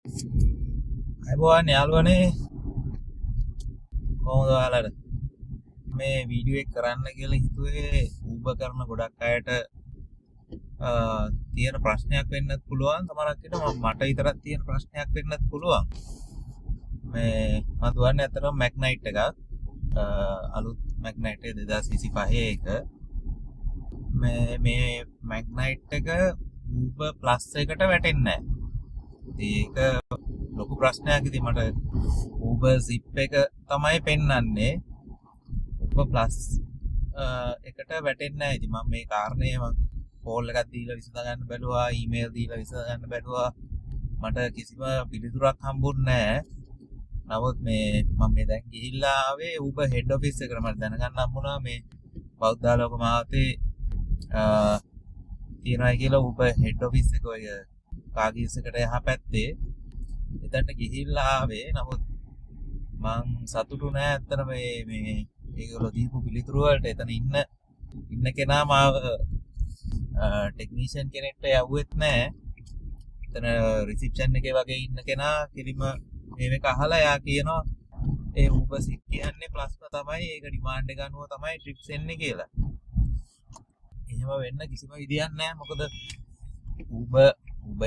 අයිබෝවන් යාළුවනේ කොහොමද ඔයාලට මේ වීඩියෝ එක කරන්න කියලා හිතුවේ Uber කරන ගොඩක් අයට තියෙන ප්‍රශ්නයක් වෙන්නත් පුළුවන් සමහරක් විට මට විතරක් තියෙන ප්‍රශ්නයක් වෙන්නත් පුළුවන් මේ මම දුවන්නේ අතරම මැග්නයිට් එකක් අලුත් මැග්නයිට් එක 2025 එක මේ මැග්නයිට් එක Uber Plus එකට වැටෙන්නේ නැහැ ඒක ලොකු ප්‍රශ්නයක් ඉතින් මට Uber Zip එක තමයි පෙන්වන්නේ Uber Plus එකට වැටෙන්නේ නැහැ. ඉතින් මම මේ කාරණේ මම කෝල් එකක් දීලා විසඳ ගන්න බැලුවා, ඊමේල් දීලා විසඳ ගන්න බැලුවා. මට කිසිම පිළිතුරක් හම්බුන්නේ නැහැ. නමුත් මම දැන් ගිහිල්ලා ආවේ Uber head office එකට. මට දැනගන්න හම්බුණා මේ බෞද්ධාලෝක මාවතේ තියෙනවා කියලා Uber head office එක ඔය කාගීස් එකට යහපැත්තේ එතනට ගිහිල්ලා ආවේ. නමුත් මං සතුටු නෑ ඇත්තට මේ ඒගොල්ලෝ දීපු පිළිතුරු වලට. එතන ඉන්න කෙනා මාව ටෙක්නීෂියන් කෙනෙක්ට යවුවෙත් නෑ. එතන රිසෙප්ෂන් එකේ වගේ ඉන්න කෙනා කිලිම මේක අහලා යා කියනවා ඒ Uber Zip කියන්නේ ප්ලස්ම තමයි, ඒක ඩිමාන්ඩ් එක අනුව තමයි ට්‍රිප්ස් එන්නේ කියලා. එහෙම වෙන්න කිසිම විදියක් නෑ. මොකද Uber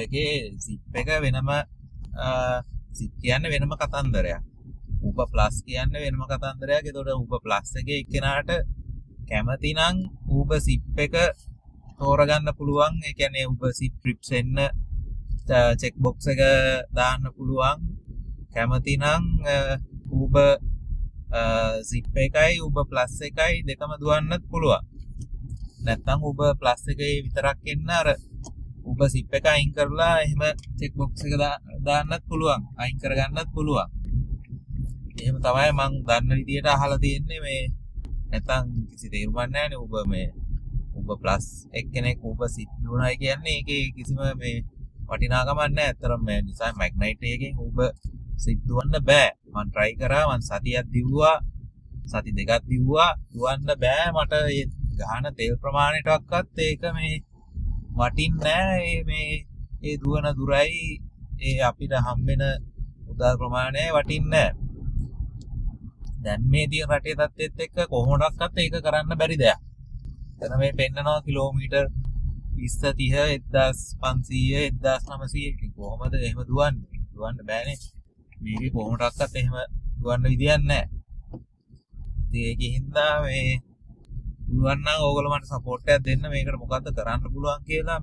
එකේ Zip එක වෙනම Zip කියන්නේ වෙනම කතන්දරයක්. Uber Plus කියන්නේ වෙනම කතන්දරයක්. ඒතකොට Uber Plus එකේ එක්කෙනාට කැමති නම් Uber Zip එක තෝරගන්න පුළුවන්. ඒ කියන්නේ Uber Zip trips එන්න චෙක් බොක්ස් එක දාන්න පුළුවන්. කැමති නම් Uber Zip එකයි Uber Plus එකයි දෙකම දුවන්නත් පුළුවන්. නැත්නම් Uber Plus එකේ විතරක් එන්න අර Uber Zip එක අයින් කරලා එහෙම චෙක් බොක්ස් එක දාන්නත් පුළුවන්. අයින් කරගන්නත් පුළුවන්. එහෙම තමයි මං දන්න විදියට අහලා තියෙන්නේ. මේ නැත්නම් කිසි තේරුමක් නැහැනේ Uber Plus එක්කෙනෙක් Uber Zip දුවනයි කියන්නේ ඒකේ කිසිම මේ වටිනාකමක් නැහැ. ඇත්තටම මේ නිසා මැග්නයිට් එකකින් Uber Zip දුවන්න බෑ. මං try කරා. මං සතියක් දිව්වා. සති දෙකක් දිව්වා. දුවන්න බෑ. මට ඒ ගහන තෙල් ප්‍රමාණයටවත් ඒක මේ වටින්නේ නැහැ. ඒ දුවන දුරයි ඒ අපිට හම්බෙන උදා ප්‍රමාණය වටින්නේ නැහැ. දැන් මේ තියෙන රටේ තත්ත්වෙත් එක්ක කොහොමඩක්වත් ඒක කරන්න බැරි දෙයක්. එතන මේ පෙන්නනවා කිලෝමීටර් 20 30 1500 1900 ඉතින් කොහොමද එහෙම දුවන්නේ? දුවන්න බෑනේ. මේකේ කොහොමඩක්වත් එහෙම දුවන්න විදියක් නැහැ. ඉතින් ඒකින්ද මේ පුළුවන් නම් ඕගොල්ලෝ මට සපෝට් එකක් දෙන්න මේකට මොකද්ද කරන්න පුළුවන් කියලා.